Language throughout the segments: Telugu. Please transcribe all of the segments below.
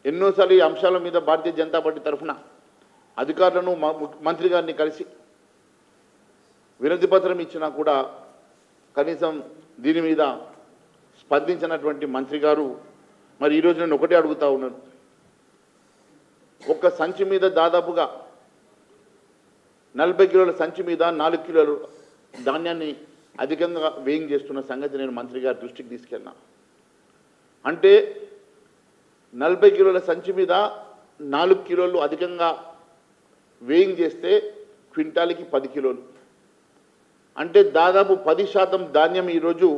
ఎన్నోసార్లు ఈ అంశాల మీద భారతీయ జనతా పార్టీ తరఫున అధికారులను మంత్రి గారిని కలిసి వినతి పత్రం ఇచ్చినా కూడా కనీసం దీని మీద స్పందించినటువంటి మంత్రి గారు మరి ఈరోజు నేను ఒకటే అడుగుతా ఉన్నాను. ఒక్క సంచి మీద దాదాపుగా 40 కిలోల సంచి మీద 4 కిలోలు ధాన్యాన్ని అధికంగా వేయింగ్ చేస్తున్న సంగతి నేను మంత్రి గారి దృష్టికి తీసుకెళ్ళినా. అంటే 40 కిలోల సంచి మీద 4 కిలోలు అధికంగా వేయింగ్ చేస్తే క్వింటాల్కి 10 కిలోలు, అంటే దాదాపు 10% ధాన్యం ఈరోజు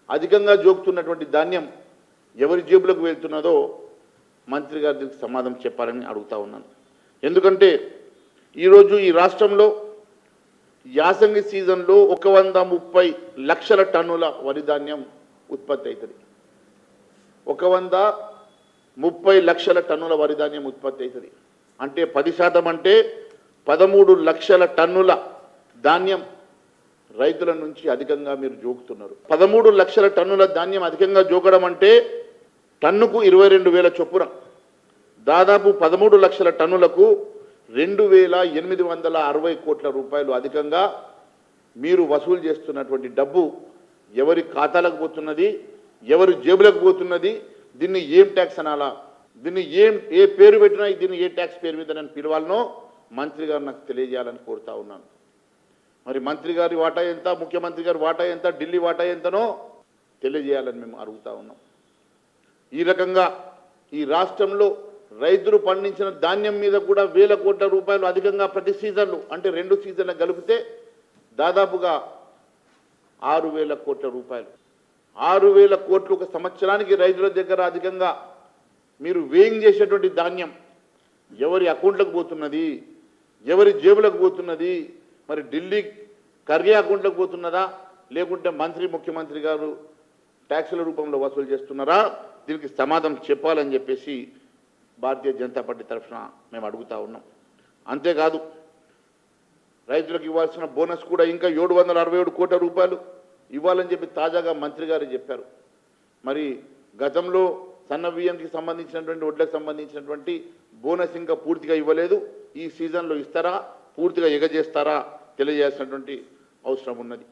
అధికంగా జోకుతున్నటువంటి ధాన్యం ఎవరి జేబులకు వెళ్తున్నదో మంత్రి గారి దీనికి సమాధానం చెప్పాలని అడుగుతా ఉన్నాను. ఎందుకంటే ఈరోజు ఈ రాష్ట్రంలో యాసంగి సీజన్లో 130 లక్షల టన్నుల వరి ధాన్యం ఉత్పత్తి అవుతుంది. 130 లక్షల టన్నుల వరి ధాన్యం ఉత్పత్తి అవుతుంది. అంటే 10% అంటే 13 లక్షల టన్నుల ధాన్యం రైతుల నుంచి అధికంగా మీరు జోకుతున్నారు. 13 లక్షల టన్నుల ధాన్యం అధికంగా జోకడం అంటే టన్నుకు 22,000 చొప్పున దాదాపు 13 లక్షల టన్నులకు 2,860 కోట్ల రూపాయలు అధికంగా మీరు వసూలు చేస్తున్నటువంటి డబ్బు ఎవరి ఖాతాలకు పోతున్నది, ఎవరి జేబులకు పోతున్నది, దీన్ని ఏం ట్యాక్స్ అనాలా, దీన్ని ఏ పేరు పెట్టినా దీన్ని ఏ ట్యాక్స్ పేరు మీద నేను పిలవాలనో మంత్రి గారు నాకు తెలియజేయాలని కోరుతా ఉన్నాను. మరి మంత్రి గారి వాటా ఎంత, ముఖ్యమంత్రి గారి వాటా ఎంత, ఢిల్లీ వాటా ఎంతనో తెలియజేయాలని మేము అడుగుతా ఉన్నాం. ఈ రకంగా ఈ రాష్ట్రంలో రైతులు పండించిన ధాన్యం మీద కూడా 1,000 కోట్ల రూపాయలు అధికంగా ప్రతి సీజన్లు, అంటే 2 సీజన్లు కలిపితే దాదాపుగా 6,000 కోట్ల రూపాయలు. 6,000 కోట్లు ఒక సంవత్సరానికి రైతుల దగ్గర అధికంగా మీరు వేయింగ్ చేసేటువంటి ధాన్యం ఎవరి అకౌంట్లకు పోతున్నది, ఎవరి జేబులకు పోతున్నది, మరి ఢిల్లీ ఖర్గే అకౌంట్లకు పోతున్నదా, లేకుంటే ముఖ్యమంత్రి గారు ట్యాక్సుల రూపంలో వసూలు చేస్తున్నారా, దీనికి సమాధానం చెప్పాలని చెప్పేసి భారతీయ జనతా పార్టీ తరఫున మేము అడుగుతా ఉన్నాం. అంతేకాదు రైతులకు ఇవ్వాల్సిన బోనస్ కూడా ఇంకా 767 కోట్ల రూపాయలు ఇవ్వాలని చెప్పి తాజాగా మంత్రి గారు చెప్పారు. మరి గతంలో సన్న బియ్యంకి సంబంధించినటువంటి వడ్లకు సంబంధించినటువంటి బోనస్ ఇంకా పూర్తిగా ఇవ్వలేదు. ఈ సీజన్లో ఇస్తారా, పూర్తిగా ఎగజేస్తారా తెలియజేయాల్సినటువంటి అవసరం ఉన్నది.